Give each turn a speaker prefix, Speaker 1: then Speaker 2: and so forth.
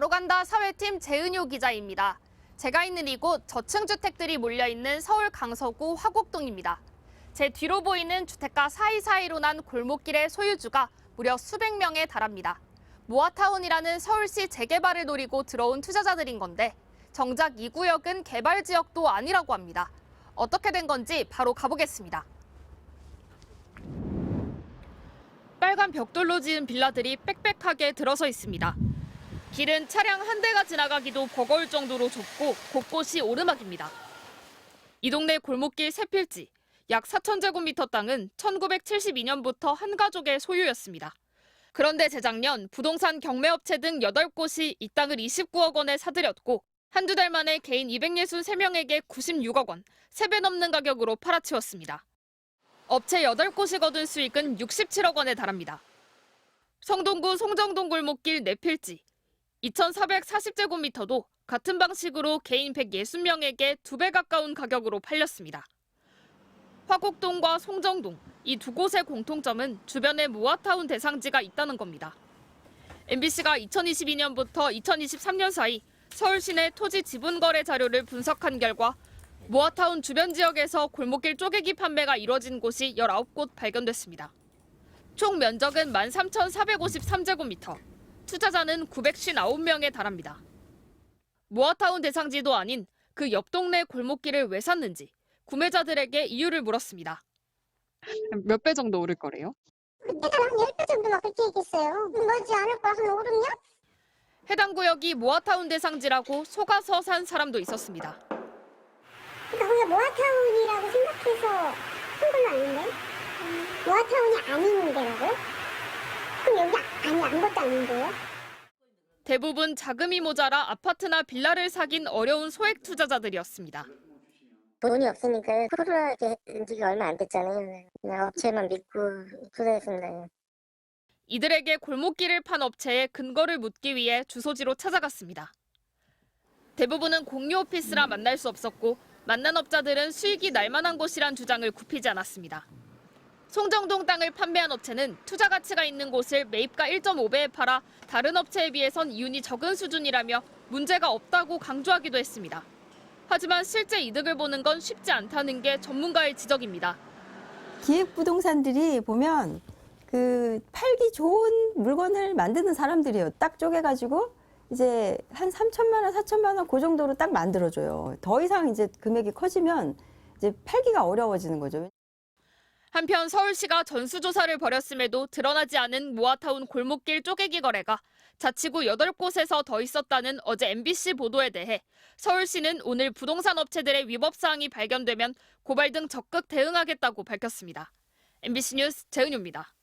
Speaker 1: 바로 간다 사회팀 재은효 기자입니다. 제가 있는 이곳 저층 주택들이 몰려있는 서울 강서구 화곡동입니다. 제 뒤로 보이는 주택가 사이사이로 난 골목길의 소유주가 무려 수백 명에 달합니다. 모아타운이라는 서울시 재개발을 노리고 들어온 투자자들인 건데 정작 이 구역은 개발 지역도 아니라고 합니다. 어떻게 된 건지 바로 가보겠습니다. 빨간 벽돌로 지은 빌라들이 빽빽하게 들어서 있습니다. 길은 차량 한 대가 지나가기도 버거울 정도로 좁고 곳곳이 오르막입니다. 이 동네 골목길 세 필지, 약 4,000제곱미터 땅은 1972년부터 한 가족의 소유였습니다. 그런데 재작년 부동산 경매업체 등 8곳이 이 땅을 29억 원에 사들였고 한두 달 만에 개인 263명에게 96억 원, 3배 넘는 가격으로 팔아치웠습니다. 업체 8곳이 거둔 수익은 67억 원에 달합니다. 성동구 송정동 골목길 4필지, 2,440제곱미터도 같은 방식으로 개인 160명에게 2배 가까운 가격으로 팔렸습니다. 화곡동과 송정동, 이 두 곳의 공통점은 주변에 모아타운 대상지가 있다는 겁니다. MBC가 2022년부터 2023년 사이 서울 시내 토지 지분 거래 자료를 분석한 결과 모아타운 주변 지역에서 골목길 쪼개기 판매가 이뤄진 곳이 19곳 발견됐습니다. 총 면적은 13,453제곱미터, 투자자는 959명에 달합니다. 모아타운 대상지도 아닌 그 옆 동네 골목길을 왜 샀는지 구매자들에게 이유를 물었습니다.
Speaker 2: 몇 배 정도 오를 거래요?
Speaker 3: 그때가 한 10배 정도만 그렇게 얘기했어요. 머지 않을 거야, 한 5, 6년?
Speaker 1: 해당 구역이 모아타운 대상지라고 속아서 산 사람도 있었습니다.
Speaker 3: 그러니까 거기가 모아타운이라고 생각해서 한 걸로 아는데? 모아타운이 아닌 데라고요? 그럼 여기 아니 아무것도 아닌데요?
Speaker 1: 대부분 자금이 모자라 아파트나 빌라를 사긴 어려운 소액 투자자들이었습니다.
Speaker 4: 돈이 없으니까 코로나 된 지가 얼마 안 됐잖아요. 그냥 업체만 믿고 투자했습니다.
Speaker 1: 이들에게 골목길을 판 업체에 근거를 묻기 위해 주소지로 찾아갔습니다. 대부분은 공유 오피스라 만날 수 없었고 만난 업자들은 수익이 날 만한 곳이란 주장을 굽히지 않았습니다. 송정동 땅을 판매한 업체는 투자 가치가 있는 곳을 매입가 1.5배에 팔아 다른 업체에 비해선 이윤이 적은 수준이라며 문제가 없다고 강조하기도 했습니다. 하지만 실제 이득을 보는 건 쉽지 않다는 게 전문가의 지적입니다.
Speaker 5: 기획부동산들이 보면 그 팔기 좋은 물건을 만드는 사람들이에요. 딱 쪼개가지고 이제 한 3천만 원, 4천만 원 그 정도로 딱 만들어줘요. 더 이상 이제 금액이 커지면 이제 팔기가 어려워지는 거죠.
Speaker 1: 한편 서울시가 전수조사를 벌였음에도 드러나지 않은 모아타운 골목길 쪼개기 거래가 자치구 8곳에서 더 있었다는 어제 MBC 보도에 대해 서울시는 오늘 부동산 업체들의 위법 사항이 발견되면 고발 등 적극 대응하겠다고 밝혔습니다. MBC 뉴스 재은효입니다.